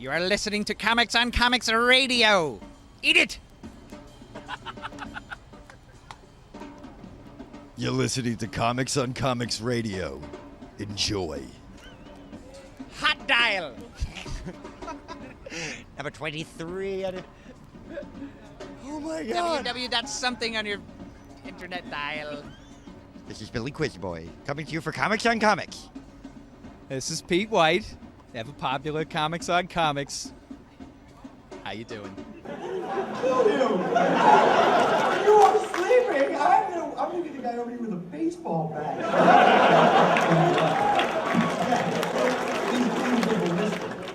You are listening to Comics on Comics Radio. Eat it! You're listening to Comics on Comics Radio. Enjoy. Hot dial! Number 23. Oh my God. www.something on your internet dial. This is Billy Quizboy, coming to you for Comics on Comics. This is Pete White, ever popular Comics on Comics. How you doing? Kill you! You are sleeping! I'm gonna get the guy over here with a baseball bat.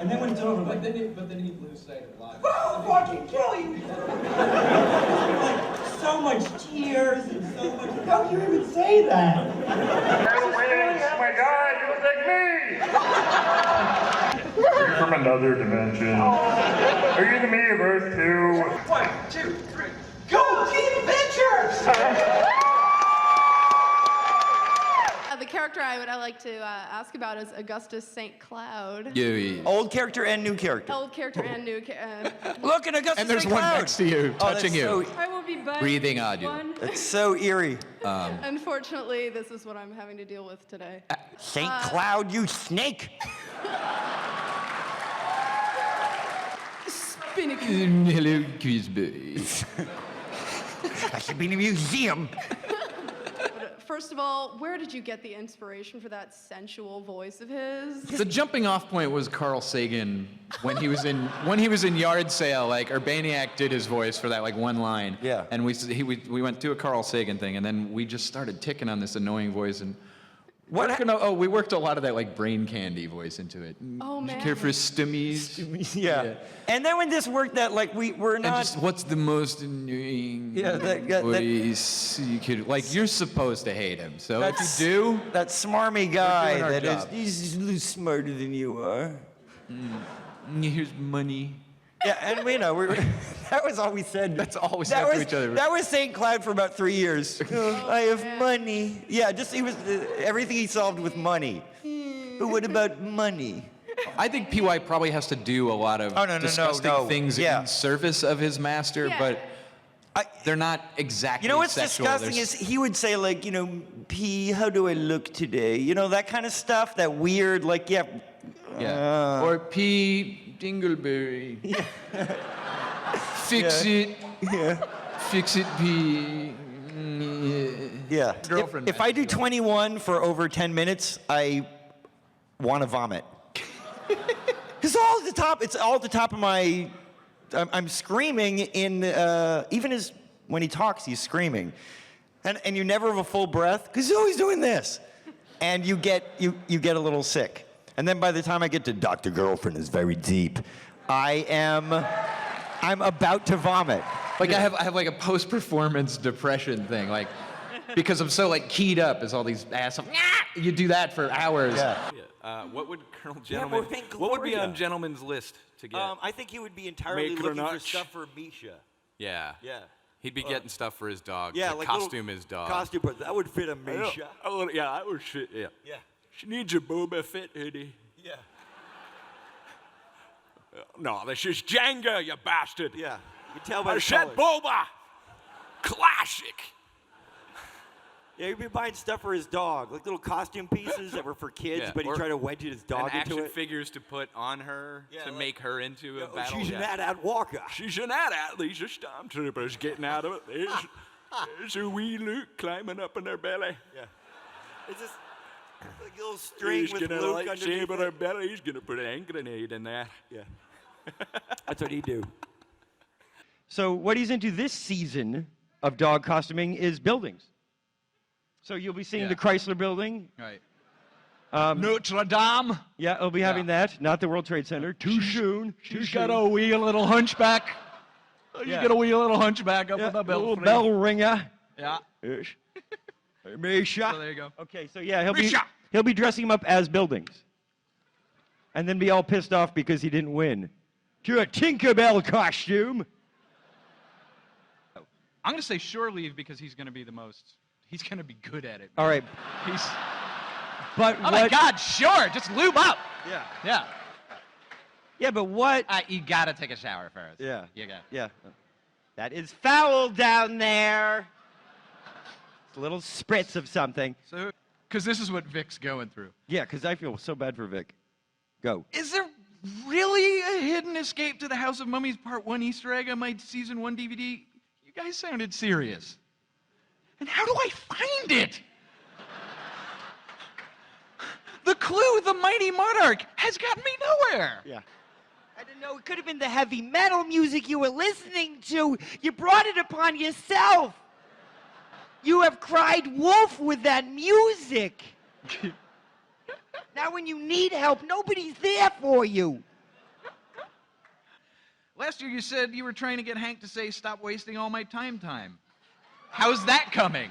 And then when it's over, but then he'd lose sight of life. I'll fucking kill you! Like, so much tears and so much. How can you even say that? Oh my God, you look like me! Are you from another dimension? Are you the me of Earth 2? 1, 2, 3, go! Team Adventures! The character I would like to ask about is Augustus St. Cloud. Yeah. Old character and new character. Old character and new character. Look at Augustus And there's St. one Cloud. next to you, touching you. I will be Breathing on you. one. It's so eerie. Unfortunately, this is what I'm having to deal with today. St. Cloud, you snake! Spinnaky. Hello, Quizboy. I should be in a museum. First of all, where did you get the inspiration for that sensual voice of his? The jumping off point was Carl Sagan when he was in Yard Sale. Like Urbaniak did his voice for that like one line. Yeah. And we went to a Carl Sagan thing, and then we just started ticking on this annoying voice and. We worked a lot of that like brain candy voice into it. Oh, Did you man. care for stummies? Yeah. And then when this worked, that like we're And not. just what's the most annoying voice you could like? You're supposed to hate him, so if you do, that smarmy doing guy our that is. job. He's a little smarter than you are. here's money. Yeah, and we know that was all we said. That's all we said to each other. That was St. Cloud for about 3 years. I have money. Yeah, just he was everything he solved with money. But what about money? I think PY probably has to do a lot of disgusting things in service of his master, Yeah. but they're not exactly You know what's sexual. disgusting is he would say like, P, how do I look today? You know, that kind of stuff, that weird, like, or P. Dingleberry. Fix it. Yeah. Fix it, P. Yeah. Girlfriend If I do 21 for over 10 minutes, I want to vomit. Because it's all at the top of my, I'm screaming in, even when he talks, he's screaming. And you never have a full breath, because he's always doing this. And you get a little sick. And then by the time I get to Dr. Girlfriend is very deep, I'm about to vomit. Like I have like a post-performance depression thing, like because I'm so like keyed up as all these assholes. You do that for hours. Yeah. What would Colonel Gentleman? What would be on Gentleman's list to get? I think he would be entirely looking for stuff for Misha. Yeah. Yeah. He'd be getting stuff for his dog. Yeah, to like costume his dog. Costume, but that would fit a Misha. Yeah, that would fit. Yeah. Yeah. She needs a Boba Fett hoodie. Yeah. No, this is Jenga, you bastard. Yeah. You can tell by I the said colors. Boba. Classic. Yeah, he'd be buying stuff for his dog, like little costume pieces that were for kids, Yeah, but he or- tried to wedge his dog And into action it. figures to put on her to like- make her into a battle. She's an AT-AT walker. She's an AT-AT. These are stormtroopers getting out of it. There's a wee Luke climbing up in her belly. Yeah. It's just like a little string He's with gonna Luke lightsaber underneath her it. belly. He's gonna put an hand grenade in there. Yeah. That's what he'd do. So what he's into this season of dog costuming is buildings. So you'll be seeing the Chrysler Building. Right. Notre Dame. Yeah, he'll be having that, not the World Trade Center. Too soon. She's got a wee little hunchback. She's got a wee little hunchback up in the little belfry. bell ringer. Yeah. Yes. Misha. So there you go. Okay, so yeah, he'll Misha. be dressing him up as buildings. And then be all pissed off because he didn't win. To a Tinkerbell costume. I'm going to say shore leave because he's going to be he's going to be good at it. All right. Oh my God, sure, just lube up. Yeah. Yeah. Yeah, but what? You gotta take a shower first. Yeah. You got. Yeah. That is foul down there. It's a little spritz of something. So, because this is what Vic's going through. Yeah, because I feel so bad for Vic. Go. Is there really a hidden escape to the House of Mummies Part 1 Easter egg on my Season 1 DVD? You guys sounded serious. And how do I find it? The clue, the mighty monarch, has gotten me nowhere. Yeah. I don't know, it could have been the heavy metal music you were listening to. You brought it upon yourself. You have cried wolf with that music. Now when you need help, nobody's there for you. Last year you said you were trying to get Hank to say, "Stop wasting all my time." How's that coming?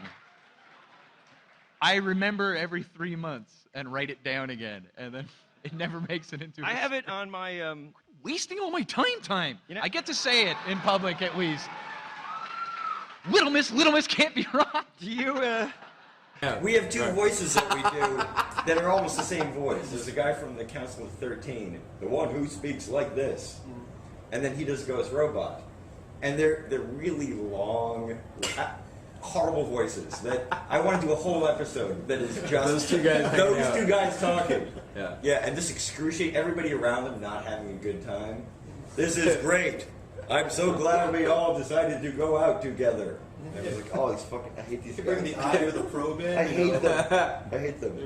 I remember every 3 months and write it down again, and then it never makes it into. I have it on my. Wasting all my time. You know, I get to say it in public at least. Little Miss can't be wrong. Do you? We have two voices that we do that are almost the same voice. There's a guy from the Council of 13, the one who speaks like this, and then he does Ghost Robot, and they're really long, horrible voices. That I want to do a whole episode that is just those two guys talking. Yeah. Yeah, and just excruciate everybody around them not having a good time. This is great. I'm so glad we all decided to go out together. And I was like, oh, these fucking, I hate these guys. Bring the eye of the probe in. I hate them. I hate them.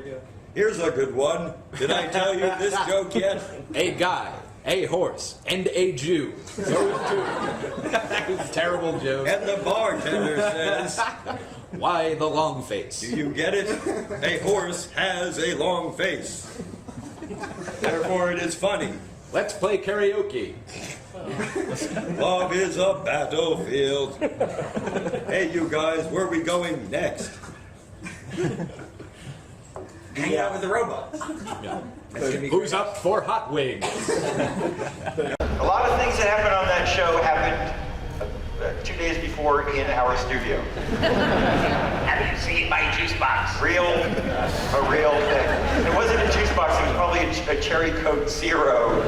Here's a good one. Did I tell you this joke yet? A guy, a horse, and a Jew. That was a terrible joke. And the bartender says, "Why the long face?" Do you get it? A horse has a long face. Therefore it is funny. Let's play karaoke. Love is a battlefield. Hey, you guys, where are we going next? Hang out with the robots. Yeah. Who's up for hot wings? A lot of things that happened on that show happened 2 days before in our studio. Have you seen my juice box? A real thing. It wasn't a juice box, it was probably a Cherry Coke Zero.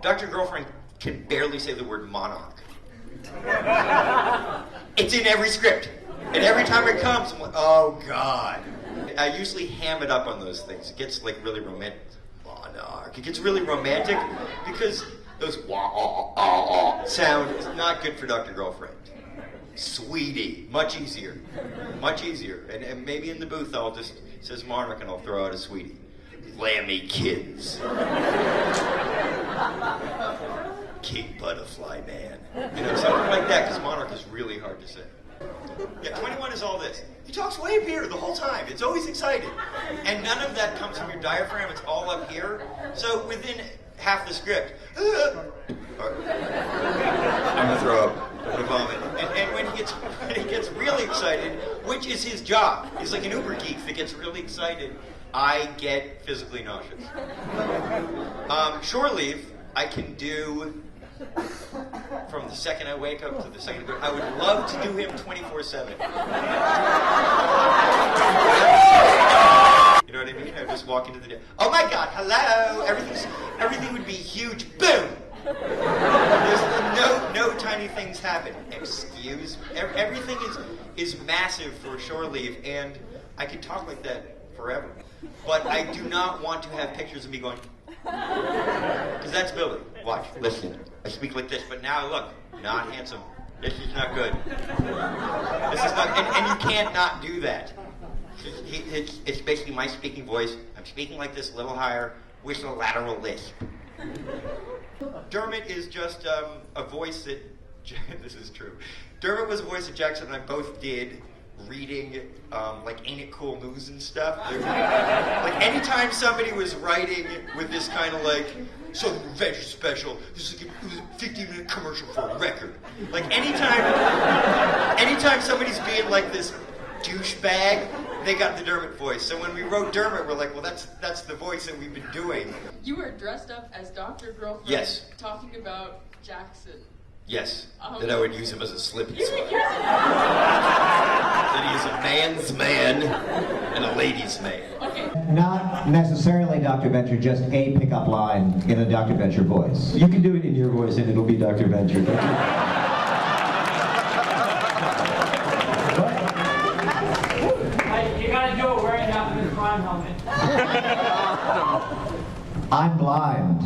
Dr. Girlfriend can barely say the word monarch. It's in every script. And every time it comes, I'm like, oh God. I usually ham it up on those things. It gets like really romantic. Monarch. It gets really romantic because those sound is not good for Dr. Girlfriend. Sweetie, much easier. Much easier. And maybe in the booth I'll just, it says monarch and I'll throw out a sweetie. Lammy kids. King Butterfly Man. You know, something like that, because monarch is really hard to say. Yeah, 21 is all this. He talks way up here the whole time. It's always excited. And none of that comes from your diaphragm. It's all up here. So within half the script, I'm gonna throw up. I'm gonna vomit. And when he gets really excited, which is his job, he's like an uber geek that gets really excited, I get physically nauseous. Shore leave, I can do from the second I wake up to the second I would love to do him 24/7. You know what I mean? I just walk into the day. Oh my God! Hello! Everything would be huge. Boom! There's no tiny things happen. Excuse me. Everything is massive for shore leave, and I could talk like that forever. But I do not want to have pictures of me going. Because that's Billy. Watch, listen. I speak like this, but now look, not handsome. This is not good. This is not, and you can't not do that. It's basically my speaking voice. I'm speaking like this, a little higher, with a lateral lisp. Dermot is just a voice that, this is true. Dermot was a voice that Jackson and I both did reading, like, Ain't It Cool News and stuff. Like, anytime somebody was writing with this kind of, like, Southern Revenge Special, this is like a 15-minute commercial for a record. Like, anytime somebody's being, like, this douchebag, they got the Dermot voice. So when we wrote Dermot, we're like, well, that's the voice that we've been doing. You were dressed up as Dr. Girlfriend. Yes. Talking about Jackson. Yes, that I would use him as a slipping slide. Yeah. That he is a man's man and a lady's man. Okay, Not necessarily Dr. Venture, just a pickup line in a Dr. Venture voice. You can do it in your voice and it'll be Dr. Venture. You gotta do it wearing the Optimus Prime helmet. I'm blind,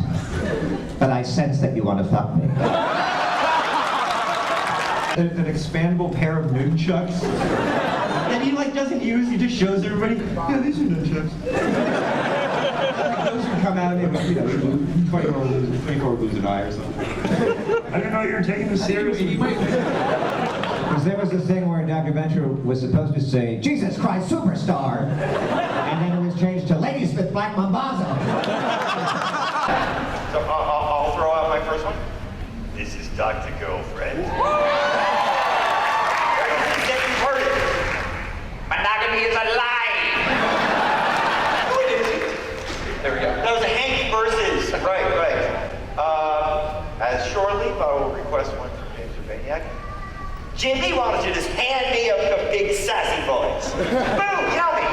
but I sense that you want to fuck me. An expandable pair of nunchucks that he like doesn't use. He just shows everybody. Yeah, these are nunchucks. Those would come out in 24 lose an eye or something. I didn't know you were taking this seriously. Because there was this thing where Dr. Venture was supposed to say, Jesus Christ Superstar, and then it was changed to Ladysmith Black Mambazo. So I'll throw out my first one. This is Dr. Girlfriend. Monogamy is a lie. No, it isn't. There we go. That was a Hanky versus. Right. As shore leave, I will request one from James Urbaniak. Jimmy, why don't you just hand me a big sassy voice? Boom, yell me.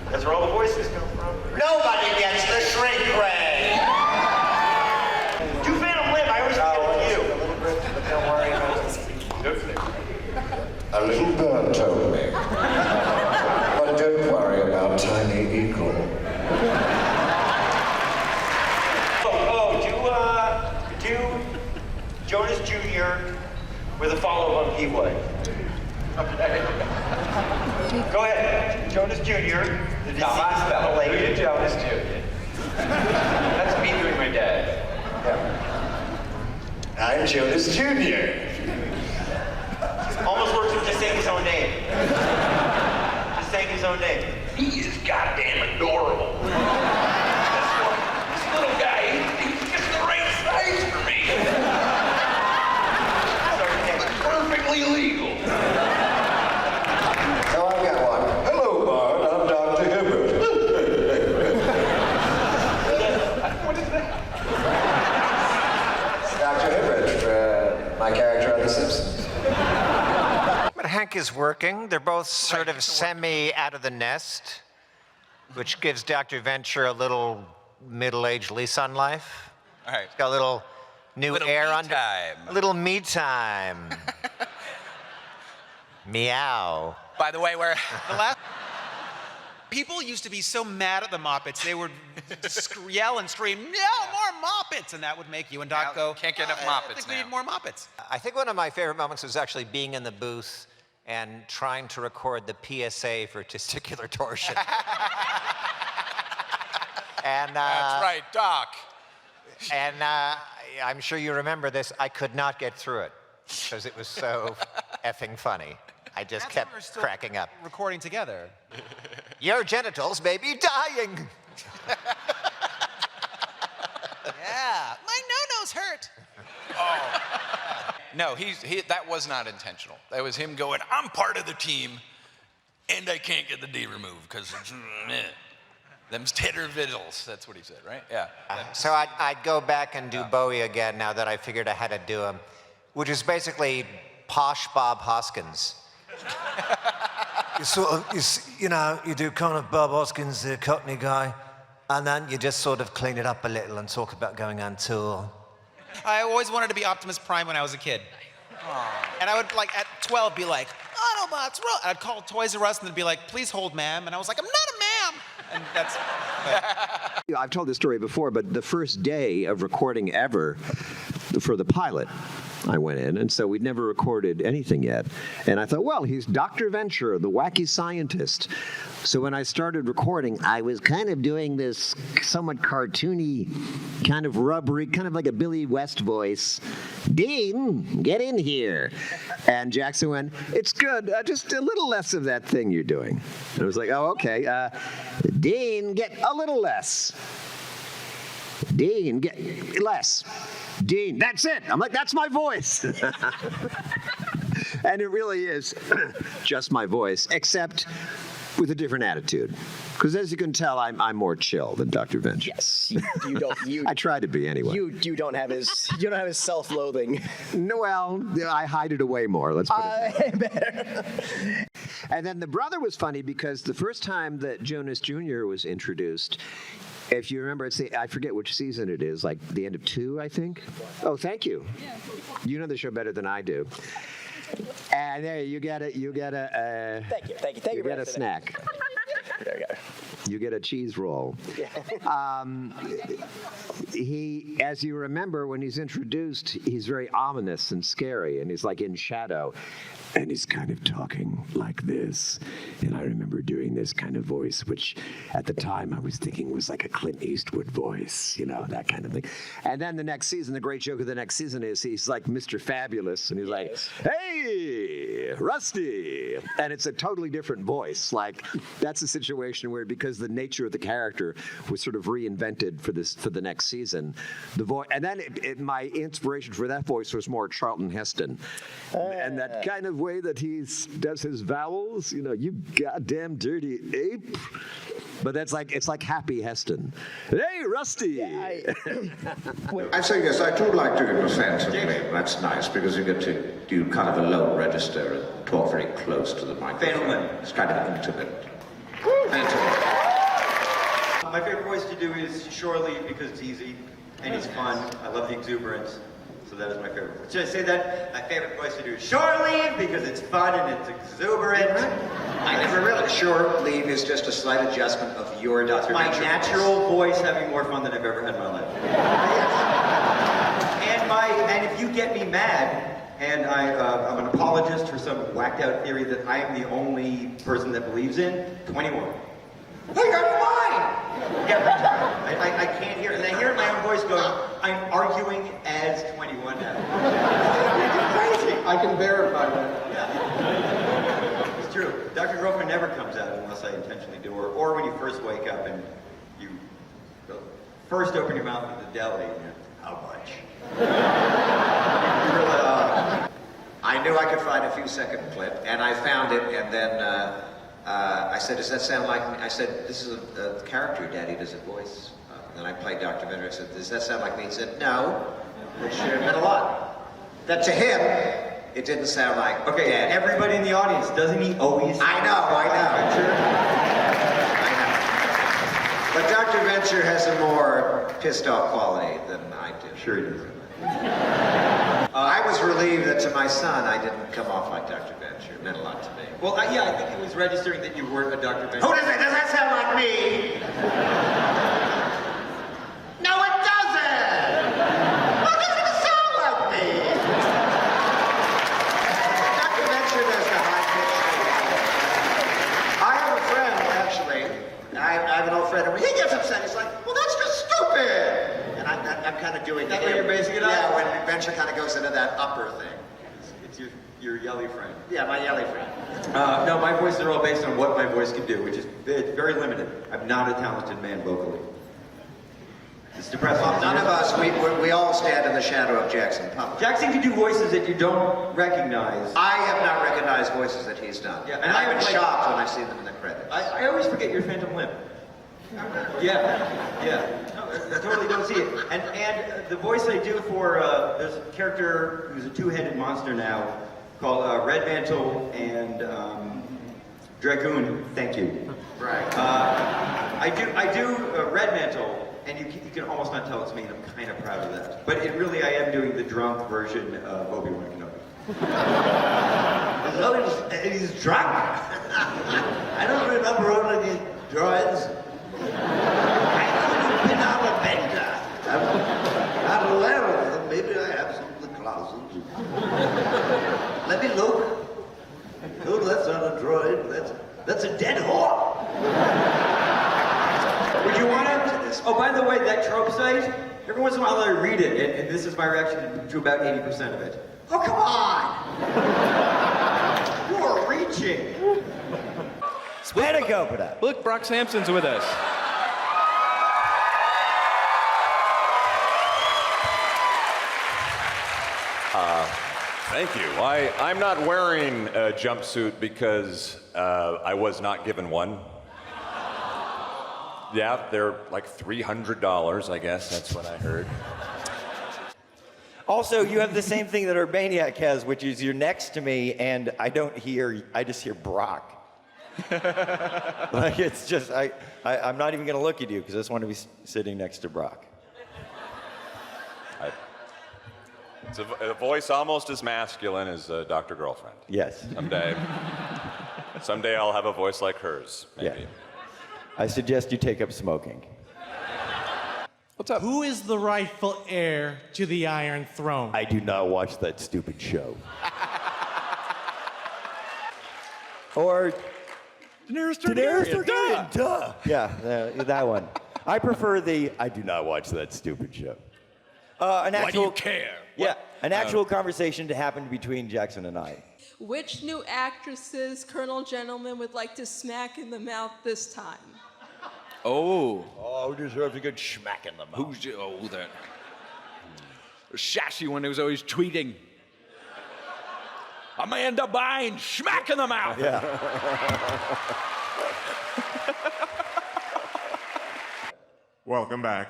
That's where all the voices come from. Nobody gets the shrink ray. Do Phantom Limb, I always forget it you. A little bit, but don't worry about it. A little bird told me. But don't worry about Tiny Eagle. Do Jonas Jr. with a follow-up on P-Way. Okay. Go ahead, Jonas Jr. The deceased related. Jonas Jr. That's me doing my dad. Yeah. I'm Jonas Jr. Almost works with just saying his own name. Just saying his own name. He is goddamn adorable. This little guy, he's just the right size for me. It's perfectly legal. So I've got one. Hello, Bard. I'm Dr. Hibbert. What is that? Dr. Hibbert, my character on The Simpsons. But Hank is working. They're both sort of semi out of the nest, which gives Dr. Venture a little middle-aged lease on life. All right. He's got a little new air on time. A little me time. Meow. By the way, where the last people used to be so mad at the Moppets, they would yell and scream, "No, more Moppets!" and that would make you and Doc go, "Can't get enough I Moppets think we now." need more Moppets. I think one of my favorite moments was actually being in the booth and trying to record the PSA for testicular torsion. And That's right, Doc. And I'm sure you remember this. I could not get through it because it was so effing funny. I just kept cracking up. Recording together. Your genitals may be dying. Yeah, my no-nos hurt. Oh. No, that was not intentional. That was him going, I'm part of the team, and I can't get the D removed because it's them's titter vittles. That's what he said, right? Yeah. So I'd go back and do Bowie again now that I figured out how to do him, which is basically posh Bob Hoskins. You sort of, you do kind of Bob Hoskins, the Cockney guy, and then you just sort of clean it up a little and talk about going on tour. I always wanted to be Optimus Prime when I was a kid. And I would, like, at 12 be like, Autobots, roll. And I'd call Toys R Us and they'd be like, please hold, ma'am. And I was like, I'm not a ma'am. And that's... I've told this story before, but the first day of recording ever for the pilot, I went in, and so we'd never recorded anything yet. And I thought, well, he's Dr. Venture, the wacky scientist. So when I started recording, I was kind of doing this somewhat cartoony, kind of rubbery, kind of like a Billy West voice. Dean, get in here. And Jackson went, it's good, just a little less of that thing you're doing. And I was like, oh, okay. Dean, get a little less. Dean, get less. Dean, that's it. I'm like, that's my voice. And it really is just my voice, except with a different attitude. Because as you can tell, I'm more chill than Dr. Venture. Yes, you don't. I try to be anyway. You don't have his self-loathing. No, well, I hide it away more. Let's put it better. And then the brother was funny because the first time that Jonas Jr. was introduced, if you remember, I forget which season it is, like the end of 2, I think. Oh, thank you. You know the show better than I do. And there you get a Thank you you get a snack. There you go. You get a cheese roll. He, as you remember, when he's introduced, he's very ominous and scary, and he's like in shadow. And he's kind of talking like this. And I remember doing this kind of voice, which at the time I was thinking was like a Clint Eastwood voice, you know, that kind of thing. And then the next season, the great joke of the next season is he's like Mr. Fabulous, and he's like, hey, Rusty. And it's a totally different voice. Like, that's a situation where, because the nature of the character was sort of reinvented for the next season, the voice, and then my inspiration for that voice was more Charlton Heston. And that kind of way that he does his vowels, you know, you goddamn dirty ape. But that's like, it's like Happy Heston. Hey, Rusty! I say yes, I do like doing the Samson name. That's nice because you get to do kind of a low register and talk very close to the microphone. It's kind of intimate. My favorite voice to do is Shore Leave because it's easy and it's fun. I love the exuberance. So that is my favorite voice. Should I say that? My favorite voice to do is Shore Leave because it's fun and it's exuberant. I never really. Shore Leave is just a slight adjustment of your Dr. My Venture natural voice having more fun than I've ever had in my life. And if you get me mad, and I'm an apologist for some whacked out theory that I am the only person that believes in, 21. Hey, got your mind! Every time. I can't hear it. And I hear it in my own voice going, I'm arguing as 21 now. You're crazy. I can verify that. Yeah. It's true. Dr. Girlfriend never comes out unless I intentionally do, or when you first wake up and you first open your mouth at the deli and you're, how much? I knew I could find a few second clip, and I found it, and then I said, does that sound like me? I said, this is a character Daddy does a voice. And then I played Dr. Venture. I said, does that sound like me? He said, no, which meant a lot. That to him, it didn't sound like okay, Daddy. Everybody in the audience, doesn't he always? I know. But Dr. Venture has a more pissed off quality than I do. Sure he does. I was relieved that to my son, I didn't come off like Dr. Venture. It meant a lot to me. Well, yeah, I think it was registering that you weren't a Dr. Venture. Who does it? Does that sound like me? No, it doesn't! Well, doesn't it sound like me? Dr. Venture does the high-pitched. I have a friend, actually. I have an old friend, and when he gets upset, he's like, well, that's just stupid! And I'm kind of doing that. That's what you're basing it on? Yeah, when Venture kind of goes into that upper thing. It's your yelly friend. Yeah, my yelly friend. No, my voices are all based on what my voice can do, which is it's very limited. I'm not a talented man vocally. It's depressing. Well, none of us, we all stand in the shadow of Jackson Publick. Jackson can do voices that you don't recognize. I have not recognized voices that he's done. Yeah, and I've been shocked when I've seen them in the credits. I always forget your Phantom Limb. Yeah. No, I totally don't see it. And the voice I do for, there's a character who's a two-headed monster now called Red Mantle and Dragoon. Thank you. Right. I do Red Mantle, and you can almost not tell it's me, and I'm kind of proud of that. But I am doing the drunk version of Obi-Wan Kenobi. He's drunk. I don't remember all of these droids. I haven't been out of bender. I'm not aware of them. Maybe I have some in the closet. Let me look. No, that's not a droid. That's a dead whore. Would you want to? Oh, by the way, that trope site, every once in a while I read it, and this is my reaction to about 80% of it. Oh, come on! You are reaching. Way to go for that. Look, Brock Samson's with us. Thank you. I'm not wearing a jumpsuit because I was not given one. Yeah, they're like $300, I guess. That's what I heard. Also, you have the same thing that Urbaniak has, which is you're next to me, and I just hear Brock. Like, it's just, I'm not even going to look at you, because I just want to be sitting next to Brock. It's a voice almost as masculine as Dr. Girlfriend. Yes. Someday I'll have a voice like hers, maybe. Yeah. I suggest you take up smoking. What's up? Who is the rightful heir to the Iron Throne? I do not watch that stupid show. Or Daenerys Targaryen, duh. Yeah, that one. I prefer I do not watch that stupid show. Why do you care? Yeah, an actual conversation to happen between Jackson and I. Which new actresses Colonel Gentleman would like to smack in the mouth this time? Oh, who deserves a good smack in the mouth? That sassy one who's always tweeting. Amanda Bynes, smack in the mouth. Yeah. Welcome back.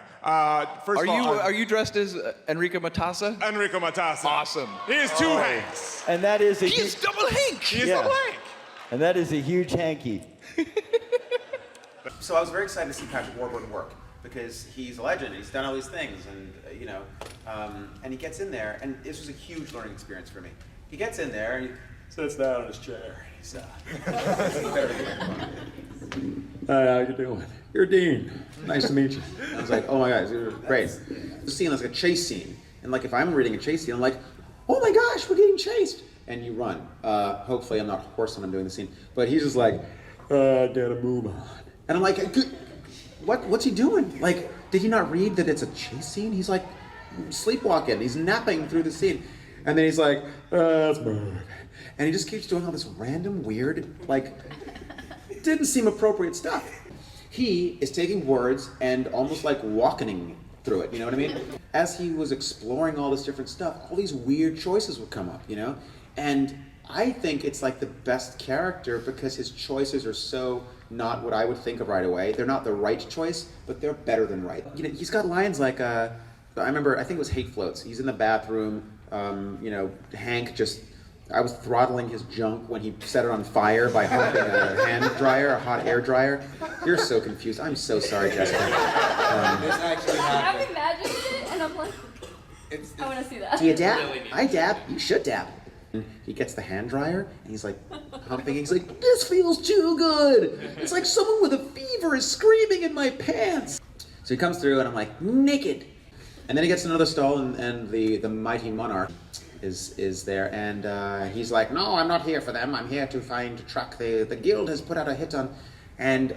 First Are of all, are you dressed as Enrico Matassa? Enrico Matassa. Awesome. He is two Hanks. And that is a He's double Hank. He is double Hank. And that is a huge hanky. So I was very excited to see Patrick Warburton work because he's a legend. He's done all these things, and and he gets in there, and this was a huge learning experience for me. He gets in there, and he sits down in his chair. He's Hi, how you doing? You're Dean. Nice to meet you. I was like, oh my God, you're great. The scene was like a chase scene, and like if I'm reading a chase scene, I'm like, oh my gosh, we're getting chased, and you run. Hopefully, I'm not hoarse when I'm doing the scene, but he's just like, gotta move on. and I'm like, what's he doing? Like, did he not read that it's a chase scene? He's like sleepwalking. He's napping through the scene, and then he's like, let's move, and he just keeps doing all this random, weird, like, didn't seem appropriate stuff. He is taking words and almost like walking through it, you know what I mean? As he was exploring all this different stuff, all these weird choices would come up, you know? And I think it's like the best character because his choices are so not what I would think of right away. They're not the right choice, but they're better than right. You know, he's got lines like, I remember, I think it was Hate Floats. He's in the bathroom, Hank just, I was throttling his junk when he set it on fire by hopping a hand dryer, a hot air dryer. You're so confused. I'm so sorry, Jessica. This actually happened. I've imagined it, and I'm like, I want to see that. Do you dab? I dab. You should dab. He gets the hand dryer, and he's like humping. He's like, this feels too good. It's like someone with a fever is screaming in my pants. So he comes through, and I'm like, naked. And then he gets to another stall, and the mighty monarch is there, and he's like, no, I'm not here for them. I'm here to find Truck. The guild has put out a hit on, and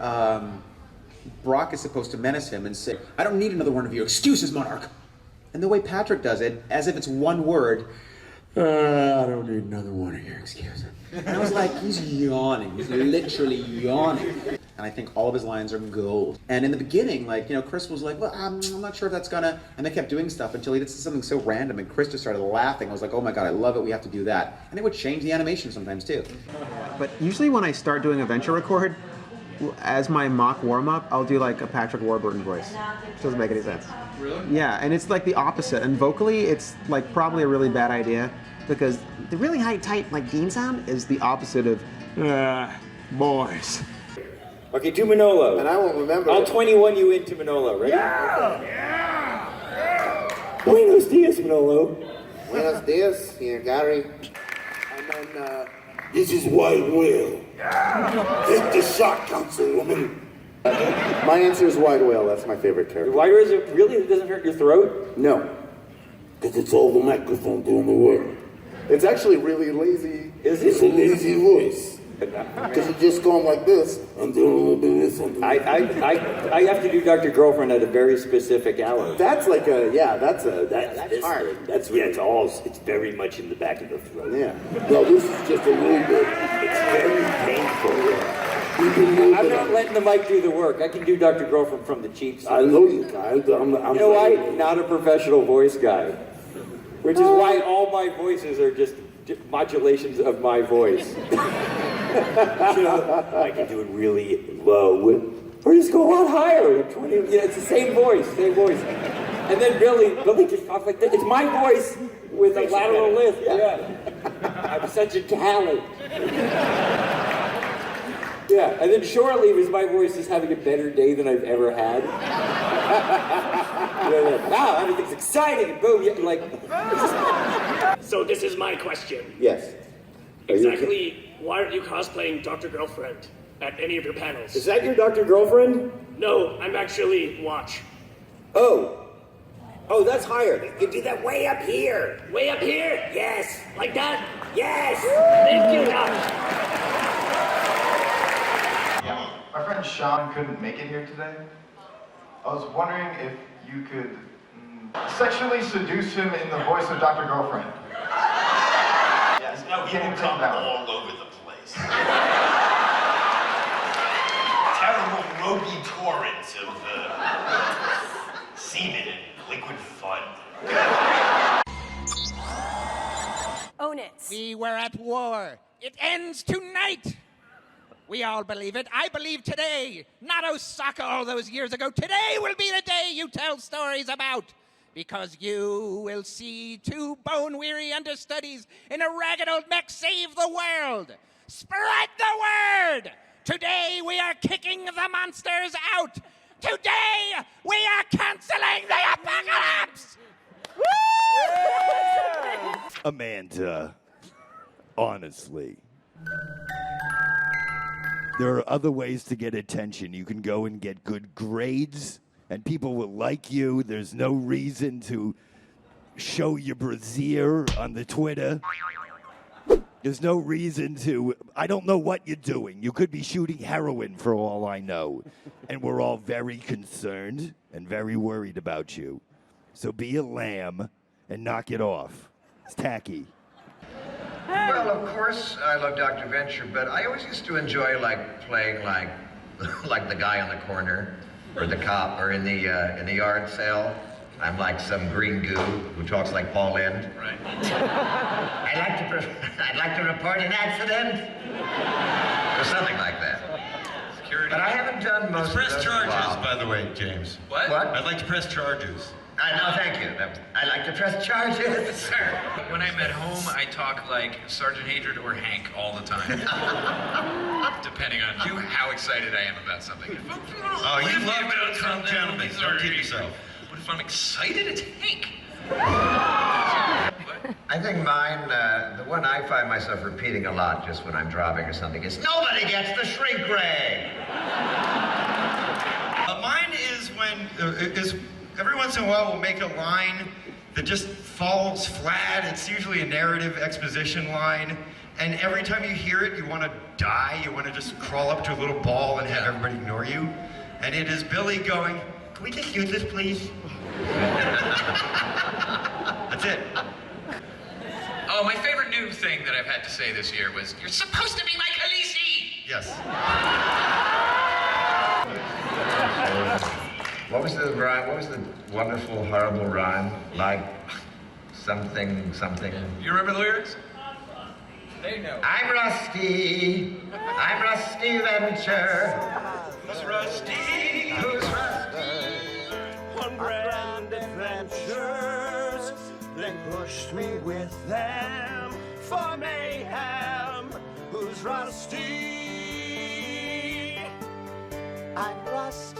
Brock is supposed to menace him and say, I don't need another one of your excuses, Monarch. And the way Patrick does it, as if it's one word, I don't need another one of your excuses. And I was like, he's yawning. He's literally yawning. And I think all of his lines are gold. And in the beginning, Chris was like, well, I'm not sure if that's gonna, and they kept doing stuff until he did something so random, and Chris just started laughing. I was like, oh my God, I love it, we have to do that. And they would change the animation sometimes too. But usually when I start doing a venture record, as my mock warm-up, I'll do like a Patrick Warburton voice. Doesn't make any sense. Really? Yeah, and it's like the opposite. And vocally, it's like probably a really bad idea because the really high, tight, like Dean sound is the opposite of, boys. Okay, to Manolo. And I won't remember. I'll 21 you into Manolo. Ready? Yeah! Buenos dias, Manolo. Buenos dias, here, Gary. And then, this is White Whale. Take the shot, Councilwoman. My answer is White Whale. That's my favorite character. Why is it really? It doesn't hurt your throat? No. Because it's all the microphone doing the work. It's actually really lazy. It's a lazy voice. Because you're just going like this and doing a little bit of this. And I have to do Dr. Girlfriend at a very specific hour. That's like that's hard. It's very much in the back of the throat. Yeah. No, this is just a little bit. It's very painful. I'm not letting the mic do the work. I can do Dr. Girlfriend from the cheap side. I know you can. You know why? Not a professional voice guy. Which is why all my voices are just modulations of my voice. You know, I can do it really low, or just go a lot higher. It's the same voice. And then Billy just talks like that. It's my voice with a lateral lift. Yeah. I'm such a talent. Yeah, and then shortly was my voice is having a better day than I've ever had. You know, like, wow, everything's exciting, and boom, So this is my question. Yes. Exactly, why aren't you cosplaying Dr. Girlfriend at any of your panels? Is that your Dr. Girlfriend? No, I'm actually Watch. Oh, that's higher. You do that way up here. Way up here? Yes. Like that? Yes. Thank you, Doc. Yeah, my friend Sean couldn't make it here today. I was wondering if you could sexually seduce him in the voice of Dr. Girlfriend. Yes, no, he will come all over the place. Terrible ropey torrents of semen and liquid fun. Own it. We were at war. It ends tonight. We all believe it. I believe today, not Osaka all those years ago. Today will be the day you tell stories about. Because you will see two bone-weary understudies in a ragged old mech save the world. Spread the word! Today we are kicking the monsters out. Today we are canceling the apocalypse! Amanda, honestly, there are other ways to get attention. You can go and get good grades, and people will like you. There's no reason to show your brassiere on the Twitter. There's no reason to, I don't know what you're doing. You could be shooting heroin for all I know. And we're all very concerned and very worried about you. So be a lamb and knock it off. It's tacky. Well, of course, I love Dr. Venture, but I always used to enjoy playing like the guy on the corner, or the cop, or in the yard sale. I'm like some green goo who talks like Paul Lynde. Right. I'd like to report an accident, or something like that. Security. But I haven't done most of those. Press charges, Wow. by the way, James. What? I'd like to press charges. No, thank you. I like to press charges, sir. When I'm at home, I talk like Sergeant Hadrid or Hank all the time. Depending on how excited I am about something. Oh, you love to come gentlemen. Don't kid yourself. What if I'm excited? It's Hank. I think mine, the one I find myself repeating a lot just when I'm driving or something is, nobody gets the shrink ray. Mine is when, every once in a while we'll make a line that just falls flat. It's usually a narrative exposition line. And every time you hear it, you want to die. You want to just crawl up to a little ball and have everybody ignore you. And it is Billy going, can we just use this, please? That's it. Oh, my favorite new thing that I've had to say this year was, you're supposed to be my Khaleesi! Yes. What was the rhyme? What was the wonderful, horrible rhyme? Like something. You remember the lyrics? They know. I'm Rusty Venture. Who's Rusty? Who's Rusty? On grand adventures, they pushed me with them for mayhem. Who's Rusty? I'm Rusty.